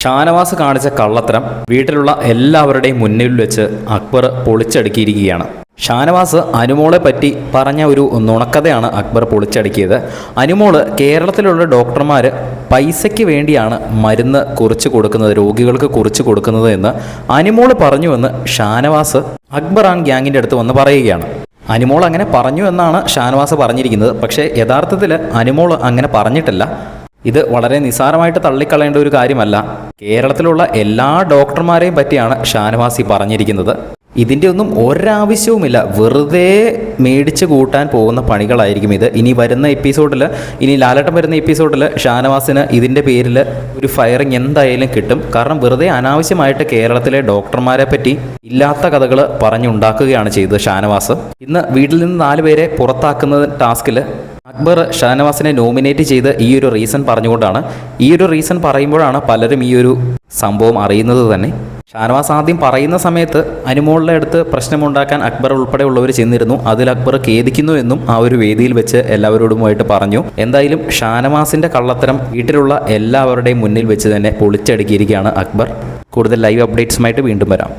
ഷാനവാസ് കാണിച്ച കള്ളത്തരം വീട്ടിലുള്ള എല്ലാവരുടെയും മുന്നിൽ വെച്ച് അക്ബർ പൊളിച്ചടുക്കിയിരിക്കുകയാണ്. ഷാനവാസ് അനുമോളെ പറ്റി പറഞ്ഞ ഒരു നുണക്കഥയാണ് അക്ബർ പൊളിച്ചടുക്കിയത്. അനുമോള് കേരളത്തിലുള്ള ഡോക്ടർമാർ പൈസയ്ക്ക് വേണ്ടിയാണ് മരുന്ന് കുറിച്ച് കൊടുക്കുന്നത്, രോഗികൾക്ക് കുറിച്ച് കൊടുക്കുന്നത് എന്ന് അനുമോള് പറഞ്ഞുവെന്ന് ഷാനവാസ് അക്ബർ ആൻഡ് ഗ്യാങ്ങിൻ്റെ അടുത്ത് വന്ന് പറയുകയാണ്. അനുമോൾ അങ്ങനെ പറഞ്ഞു എന്നാണ് ഷാനവാസ് പറഞ്ഞിരിക്കുന്നത്. പക്ഷേ യഥാർത്ഥത്തിൽ അനുമോൾ അങ്ങനെ പറഞ്ഞിട്ടില്ല. ഇത് വളരെ നിസ്സാരമായിട്ട് തള്ളിക്കളയേണ്ട ഒരു കാര്യമല്ല. കേരളത്തിലുള്ള എല്ലാ ഡോക്ടർമാരെയും പറ്റിയാണ് ഷാനവാസി പറഞ്ഞിരിക്കുന്നത്. ഇതിൻ്റെ ഒന്നും ഒരാവശ്യവുമില്ല. വെറുതെ മേടിച്ച് കൂട്ടാൻ പോകുന്ന പണികളായിരിക്കും ഇത്. ഇനി വരുന്ന എപ്പിസോഡിൽ, ഇനി ലാലേട്ടൻ വരുന്ന എപ്പിസോഡിൽ ഷാനവാസിന് ഇതിൻ്റെ പേരിൽ ഒരു ഫയറിങ് എന്തായാലും കിട്ടും. കാരണം വെറുതെ അനാവശ്യമായിട്ട് കേരളത്തിലെ ഡോക്ടർമാരെ പറ്റി ഇല്ലാത്ത കഥകൾ പറഞ്ഞുണ്ടാക്കുകയാണ് ചെയ്തത് ഷാനവാസ്. ഇന്ന് വീട്ടിൽ നിന്ന് 4 പേരെ പുറത്താക്കുന്ന ടാസ്കിൽ അക്ബർ ഷാനവാസിനെ നോമിനേറ്റ് ചെയ്ത് ഈ ഒരു റീസൺ പറഞ്ഞുകൊണ്ടാണ്. ഈ ഒരു റീസൺ പറയുമ്പോഴാണ് പലരും ഈ ഒരു സംഭവം അറിയുന്നത് തന്നെ. ഷാനവാസ് ആദ്യം പറയുന്ന സമയത്ത് അനുമോളുടെ അടുത്ത് പ്രശ്നമുണ്ടാക്കാൻ അക്ബർ ഉൾപ്പെടെയുള്ളവർ ചെന്നിരുന്നു. അതിൽ അക്ബർ ഖേദിക്കുന്നു എന്നും ആ ഒരു വേദിയിൽ വെച്ച് എല്ലാവരോടുമായിട്ട് പറഞ്ഞു. എന്തായാലും ഷാനവാസിൻ്റെ കള്ളത്തരം വീട്ടിലുള്ള എല്ലാവരുടെയും മുന്നിൽ വെച്ച് തന്നെ പൊളിച്ചടുക്കിയിരിക്കുകയാണ് അക്ബർ. കൂടുതൽ ലൈവ് അപ്ഡേറ്റ്സുമായിട്ട് വീണ്ടും വരാം.